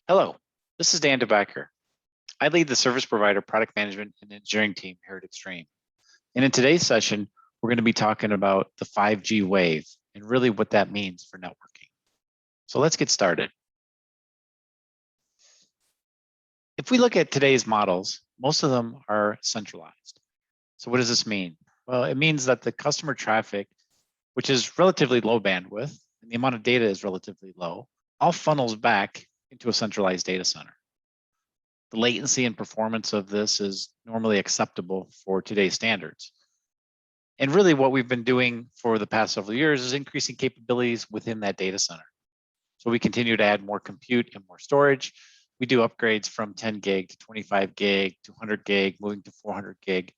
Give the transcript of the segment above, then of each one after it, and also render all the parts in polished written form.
Hello, this is DeBacker. I lead the service provider product management and engineering team here at Extreme. And in today's session, we're going to be talking about the 5G wave and really what that means for networking. So let's get started. If we look at today's models, most of them are centralized. So what does this mean? Well, it means that the customer traffic, which is relatively low bandwidth, and the amount of data is relatively low, all funnels back into a centralized data center. The latency and performance of this is normally acceptable for today's standards. And really what we've been doing for the past several years is increasing capabilities within that data center. So we continue to add more compute and more storage. We do upgrades from 10 gig to 25 gig to 100 gig, moving to 400 gig.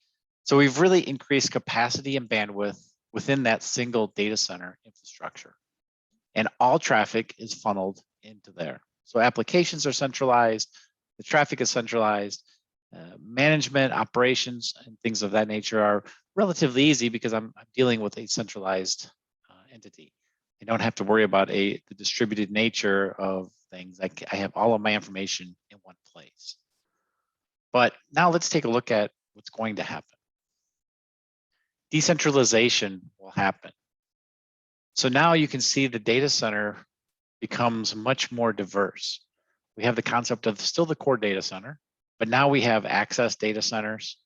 So we've really increased capacity and bandwidth within that single data center infrastructure. And all traffic is funneled into there. So applications are centralized, the traffic is centralized, management, operations, and things of that nature are relatively easy because I'm dealing with a centralized entity. I don't have to worry about the distributed nature of things. I have all of my information in one place. But now let's take a look at what's going to happen. Decentralization will happen. So now you can see the data center becomes much more diverse. We have the concept of still the core data center, but now we have access data centers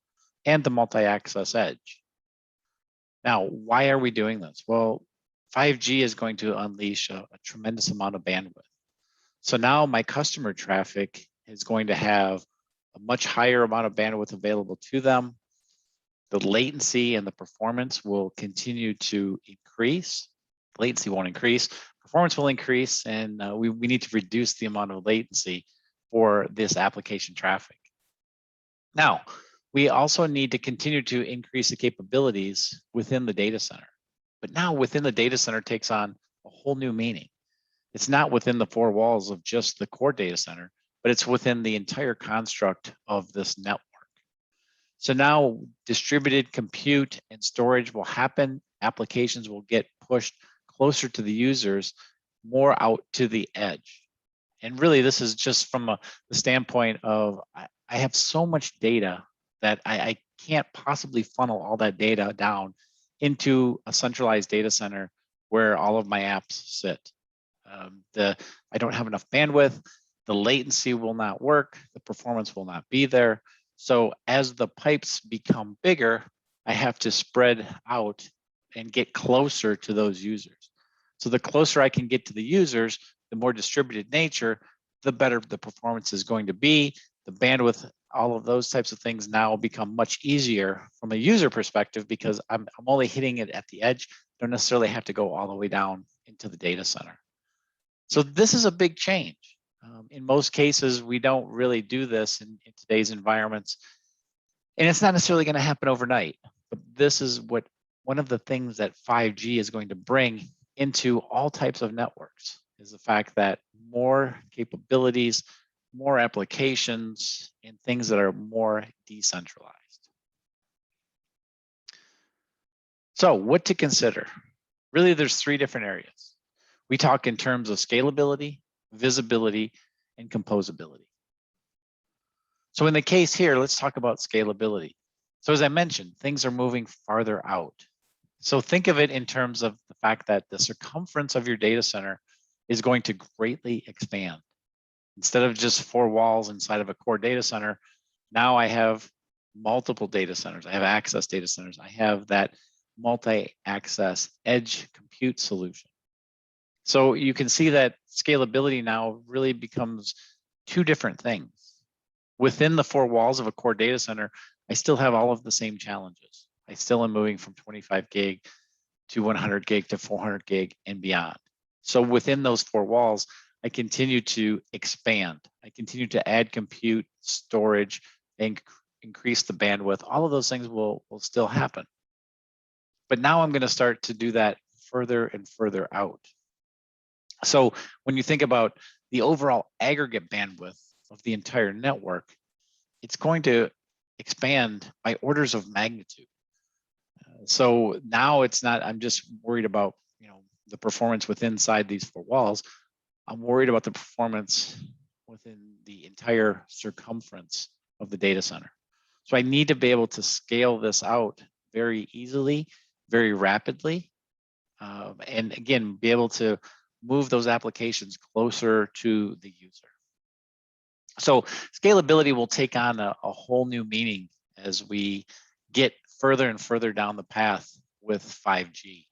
and the multi-access edge. Now, why are we doing this? Well, 5G is going to unleash a tremendous amount of bandwidth. So now my customer traffic is going to have a much higher amount of bandwidth available to them. The latency and the performance will continue to increase. Latency won't increase, performance will increase, and we need to reduce the amount of latency for this application traffic. Now, we also need to continue to increase the capabilities within the data center. But now within the data center takes on a whole new meaning. It's not within the four walls of just the core data center, but it's within the entire construct of this network. So now distributed compute and storage will happen. Applications will get pushed closer to the users, more out to the edge. And really, this is just from the standpoint of I have so much data that I can't possibly funnel all that data down into a centralized data center where all of my apps sit. I don't have enough bandwidth, the latency will not work, the performance will not be there. So as the pipes become bigger, I have to spread out and get closer to those users. So the closer I can get to the users, the more distributed nature, the better the performance is going to be. The bandwidth, all of those types of things now become much easier from a user perspective because I'm only hitting it at the edge. Don't necessarily have to go all the way down into the data center. So this is a big change. In most cases, we don't really do this in today's environments. And it's not necessarily going to happen overnight, but this is what one of the things that 5G is going to bring into all types of networks is the fact that more capabilities, more applications, and things that are more decentralized. So what to consider? Really, there's three different areas. We talk in terms of scalability, visibility, and composability. So in the case here, let's talk about scalability. So as I mentioned, things are moving farther out. So think of it in terms of the fact that the circumference of your data center is going to greatly expand. Instead of just four walls inside of a core data center, now I have multiple data centers. I have access data centers. I have that multi-access edge compute solution. So you can see that scalability now really becomes two different things. Within the four walls of a core data center, I still have all of the same challenges. I still am moving from 25 gig to 100 gig to 400 gig and beyond. So within those four walls, I continue to expand. I continue to add compute, storage, and increase the bandwidth. All of those things will still happen. But now I'm going to start to do that further and further out. So when you think about the overall aggregate bandwidth of the entire network, it's going to expand by orders of magnitude. So now it's not, I'm just worried about, the performance within inside these four walls. I'm worried about the performance within the entire circumference of the data center. So I need to be able to scale this out very easily, very rapidly, and again, be able to move those applications closer to the user. So scalability will take on a whole new meaning as we get further and further down the path with 5G.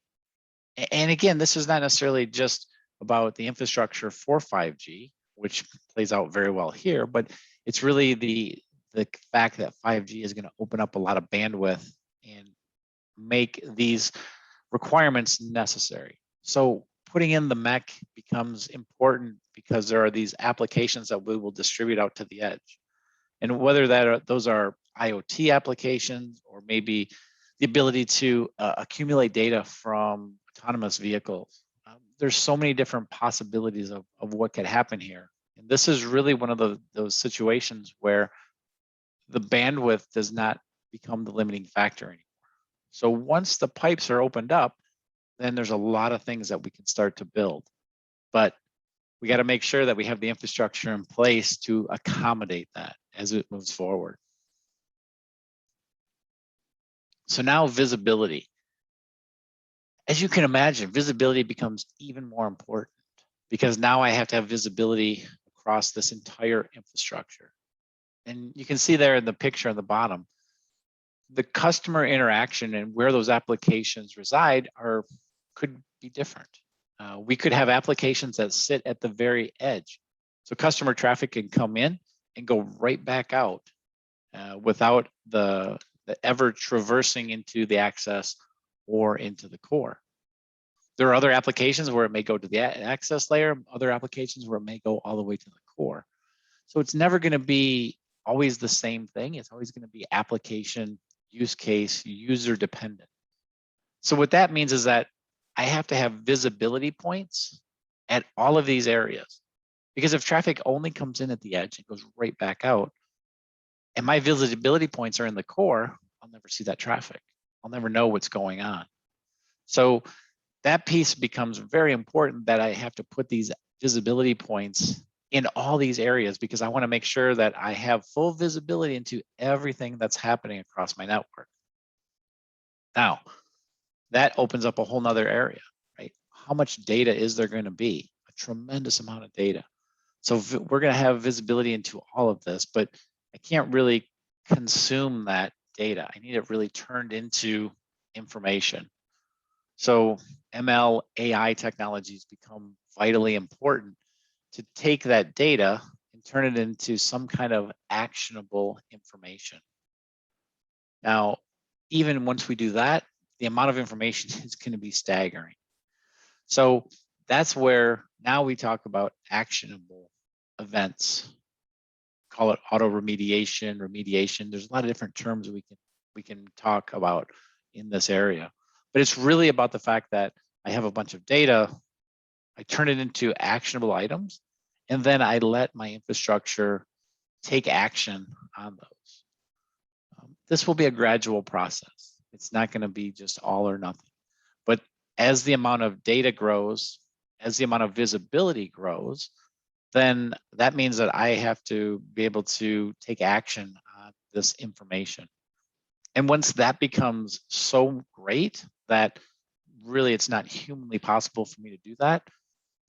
And again, this is not necessarily just about the infrastructure for 5G, which plays out very well here, but it's really the fact that 5G is going to open up a lot of bandwidth and make these requirements necessary. So putting in the MEC becomes important because there are these applications that we will distribute out to the edge. And whether those are IoT applications or maybe the ability to accumulate data from autonomous vehicles. There's so many different possibilities of what could happen here. And this is really one of those situations where the bandwidth does not become the limiting factor anymore. So once the pipes are opened up, then there's a lot of things that we can start to build. But we got to make sure that we have the infrastructure in place to accommodate that as it moves forward. So now visibility. As you can imagine, visibility becomes even more important because now I have to have visibility across this entire infrastructure. And you can see there in the picture on the bottom, the customer interaction and where those applications reside could be different. We could have applications that sit at the very edge. So customer traffic can come in and go right back out without the ever traversing into the access or into the core. There are other applications where it may go to the access layer, other applications where it may go all the way to the core. So it's never going to be always the same thing. It's always going to be application, use case, user dependent. So what that means is that I have to have visibility points at all of these areas. Because if traffic only comes in at the edge and goes right back out, and my visibility points are in the core, I'll never see that traffic. I'll never know what's going on. So that piece becomes very important, that I have to put these visibility points in all these areas because I want to make sure that I have full visibility into everything that's happening across my network. Now, that opens up a whole nother area, right? How much data is there going to be? A tremendous amount of data. So we're going to have visibility into all of this, but I can't really consume that data. I need it really turned into information. So ML, AI technologies become vitally important to take that data and turn it into some kind of actionable information. Now, even once we do that, the amount of information is going to be staggering. So that's where now we talk about actionable events. Call it auto remediation, remediation. There's a lot of different terms we can talk about in this area. But it's really about the fact that I have a bunch of data, I turn it into actionable items, and then I let my infrastructure take action on those. This will be a gradual process. It's not going to be just all or nothing. But as the amount of data grows, as the amount of visibility grows, then that means that I have to be able to take action on this information. And once that becomes so great that really it's not humanly possible for me to do that,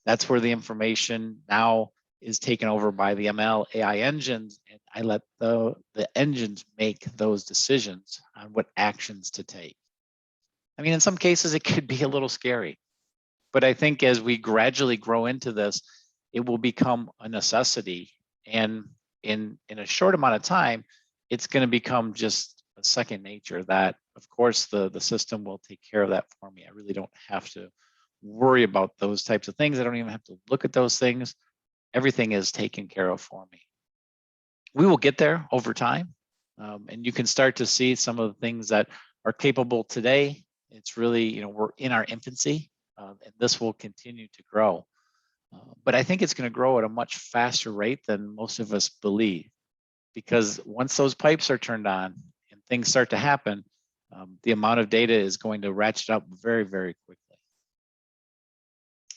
that's where the information now is taken over by the ML AI engines, and I let the engines make those decisions on what actions to take. I mean, in some cases, it could be a little scary, but I think as we gradually grow into this, it will become a necessity. And in a short amount of time, it's going to become just a second nature that, of course, the system will take care of that for me. I really don't have to worry about those types of things. I don't even have to look at those things. Everything is taken care of for me. We will get there over time. And you can start to see some of the things that are capable today. It's really, we're in our infancy, and this will continue to grow. But I think it's going to grow at a much faster rate than most of us believe, because once those pipes are turned on and things start to happen, the amount of data is going to ratchet up very, very quickly.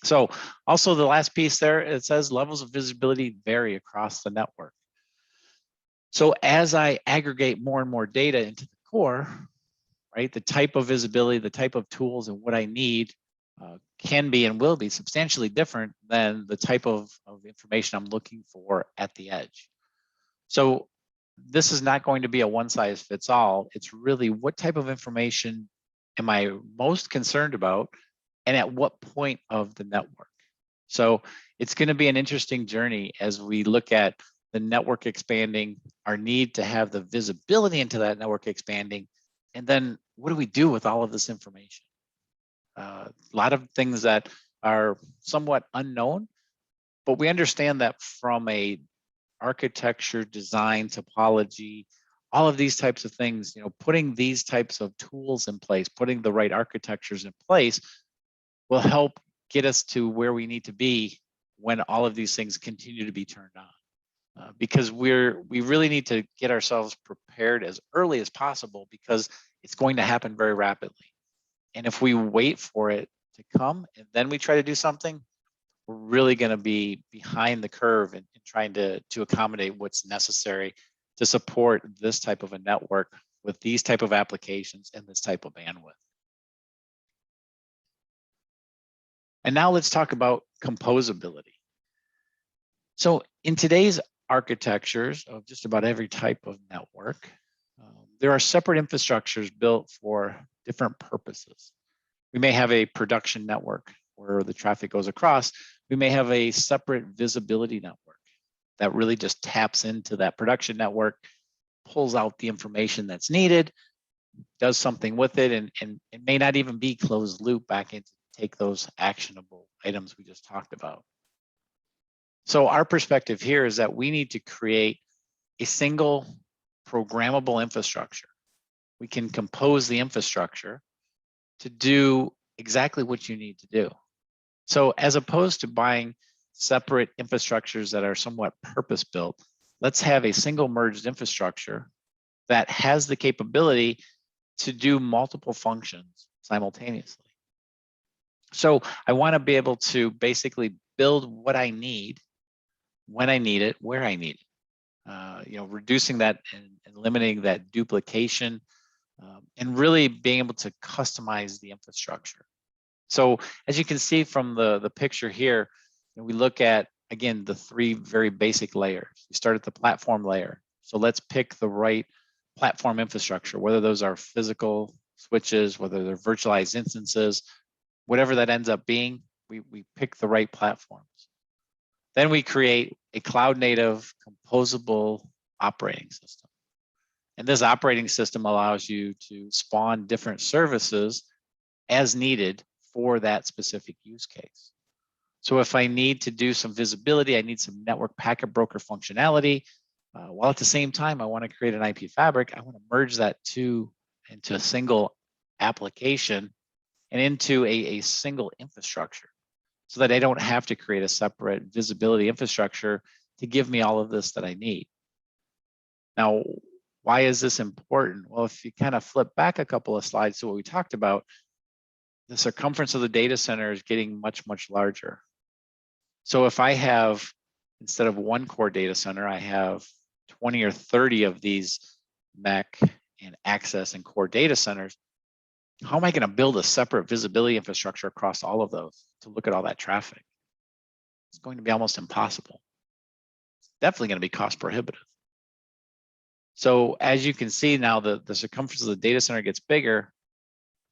So also the last piece there, it says levels of visibility vary across the network. So as I aggregate more and more data into the core, right, the type of visibility, the type of tools and what I need can be and will be substantially different than the type of information I'm looking for at the edge. So this is not going to be a one size fits all. It's really what type of information am I most concerned about and at what point of the network. So it's going to be an interesting journey as we look at the network expanding, our need to have the visibility into that network expanding, and then what do we do with all of this information? A lot of things that are somewhat unknown, but we understand that from a architecture, design, topology, all of these types of things, putting these types of tools in place, putting the right architectures in place will help get us to where we need to be when all of these things continue to be turned on. Because we really need to get ourselves prepared as early as possible because it's going to happen very rapidly. And if we wait for it to come and then we try to do something, we're really going to be behind the curve in trying to accommodate what's necessary to support this type of a network with these type of applications and this type of bandwidth. And now let's talk about composability. So in today's architectures of just about every type of network, there are separate infrastructures built for different purposes. We may have a production network where the traffic goes across. We may have a separate visibility network that really just taps into that production network, pulls out the information that's needed, does something with it, and it may not even be closed loop back in to take those actionable items we just talked about. So our perspective here is that we need to create a single programmable infrastructure. We can compose the infrastructure to do exactly what you need to do. So as opposed to buying separate infrastructures that are somewhat purpose-built, let's have a single merged infrastructure that has the capability to do multiple functions simultaneously. So I want to be able to basically build what I need, when I need it, where I need it. Reducing that and eliminating that duplication, and really being able to customize the infrastructure. So as you can see from the picture here, we look at, again, the three very basic layers. We start at the platform layer. So let's pick the right platform infrastructure, whether those are physical switches, whether they're virtualized instances, whatever that ends up being, we pick the right platforms. Then we create a cloud native composable operating system. And this operating system allows you to spawn different services as needed for that specific use case. So if I need to do some visibility, I need some network packet broker functionality, while at the same time, I want to create an IP fabric, I want to merge that into a single application and into a single infrastructure so that I don't have to create a separate visibility infrastructure to give me all of this that I need. Now, why is this important? Well, if you kind of flip back a couple of slides to what we talked about, the circumference of the data center is getting much, much larger. So if I have, instead of one core data center, I have 20 or 30 of these MEC and access and core data centers, how am I going to build a separate visibility infrastructure across all of those to look at all that traffic? It's going to be almost impossible. It's definitely going to be cost prohibitive. So as you can see now, the circumference of the data center gets bigger.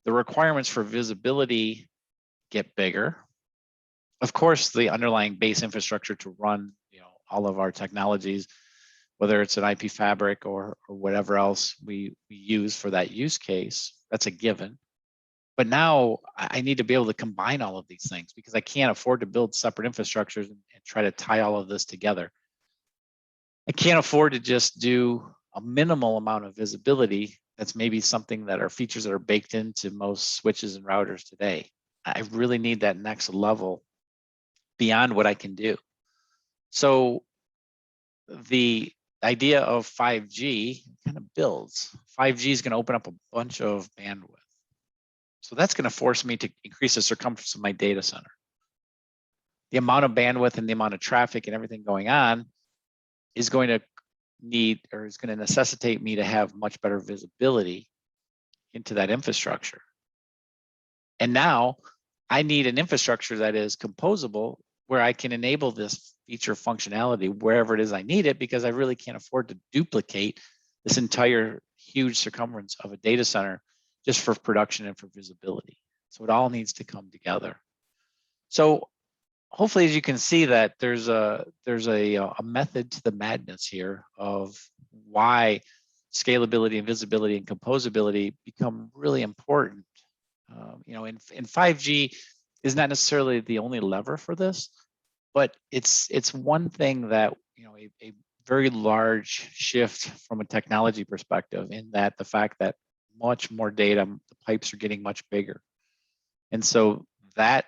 The requirements for visibility get bigger. Of course, the underlying base infrastructure to run, all of our technologies, whether it's an IP fabric or whatever else we use for that use case, that's a given. But now I need to be able to combine all of these things because I can't afford to build separate infrastructures and try to tie all of this together. I can't afford to just do a minimal amount of visibility. That's maybe something that are features that are baked into most switches and routers today. I really need that next level beyond what I can do. So the idea of 5G kind of builds. 5G is going to open up a bunch of bandwidth. So that's going to force me to increase the circumference of my data center. the amount of bandwidth and the amount of traffic and everything going on is going to need, or is going to necessitate me to have much better visibility into that infrastructure. And now I need an infrastructure that is composable, where I can enable this feature functionality wherever it is I need it, because I really can't afford to duplicate this entire huge circumference of a data center just for production and for visibility. So it all needs to come together. So hopefully, as you can see, that there's a method to the madness here of why scalability and visibility and composability become really important. You know, and 5G is not necessarily the only lever for this, but it's one thing that, you know, a very large shift from a technology perspective, in that the fact that much more data, the pipes are getting much bigger. And so that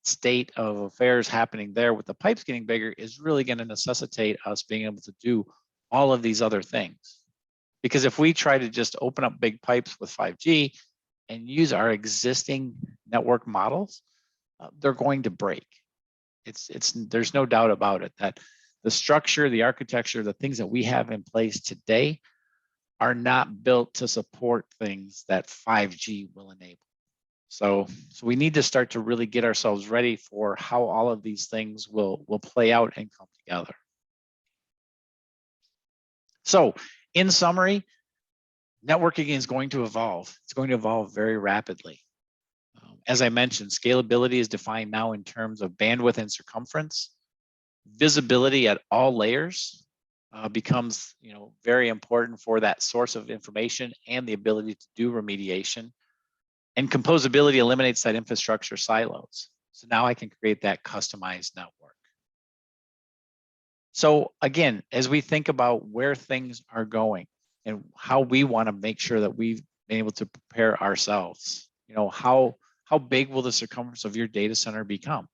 state of affairs happening there with the pipes getting bigger is really going to necessitate us being able to do all of these other things. Because if we try to just open up big pipes with 5G and use our existing network models, they're going to break. There's no doubt about it that the structure, the architecture, the things that we have in place today are not built to support things that 5G will enable. So we need to start to really get ourselves ready for how all of these things will play out and come together. So in summary, networking is going to evolve. It's going to evolve very rapidly. As I mentioned, scalability is defined now in terms of bandwidth and circumference. Visibility at all layers becomes, you know, very important for that source of information and the ability to do remediation. And composability eliminates that infrastructure silos. So now I can create that customized network. So again, as we think about where things are going and how we want to make sure that we've been able to prepare ourselves, you know, how big will the circumference of your data center become?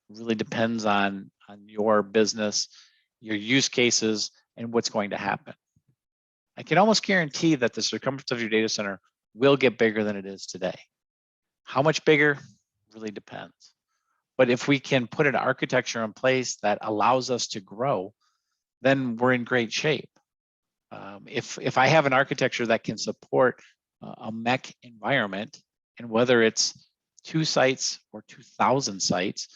It really depends on your business, your use cases, and what's going to happen. I can almost guarantee that the circumference of your data center will get bigger than it is today. How much bigger really depends. But if we can put an architecture in place that allows us to grow, then we're in great shape. If I have an architecture that can support a MEC environment, and whether it's 2 sites or 2,000 sites,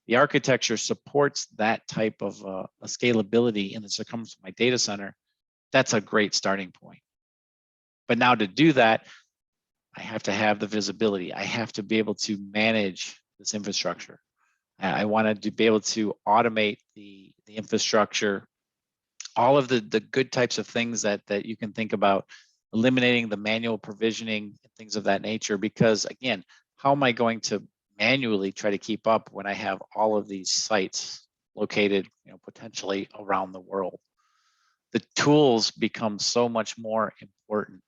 the architecture supports that type of a scalability in the circumference of my data center, that's a great starting point. But now to do that, I have to have the visibility. I have to be able to manage this infrastructure. I wanted to be able to automate the infrastructure, all of the good types of things that you can think about, eliminating the manual provisioning and things of that nature. Because again, how am I going to manually try to keep up when I have all of these sites located, you know, potentially around the world? The tools become so much more important.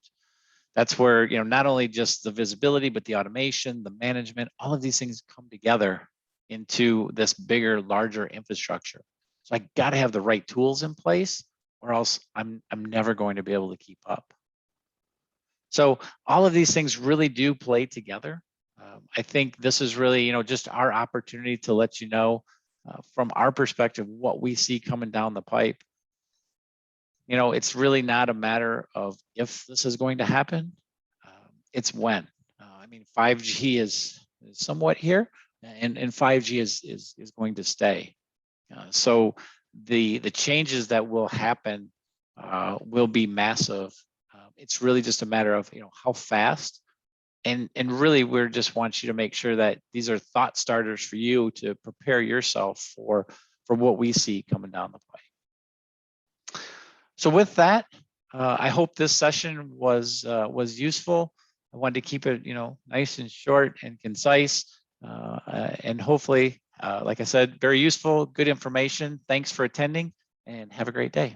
That's where, you know, not only just the visibility, but the automation, the management, all of these things come together into this bigger, larger infrastructure. So I got to have the right tools in place, or else I'm never going to be able to keep up. So all of these things really do play together. I think this is really, you know, just our opportunity to let you know from our perspective what we see coming down the pipe. You know, it's really not a matter of if this is going to happen, it's when. I mean, 5G is somewhat here, and 5G is going to stay. So the changes that will happen will be massive. It's really just a matter of, you know, how fast. And really, we just want you to make sure that these are thought starters for you to prepare yourself for what we see coming down the pipe. So with that, I hope this session was useful. I wanted to keep it, you know, nice and short and concise, and hopefully, like I said, very useful, good information. Thanks for attending, and have a great day.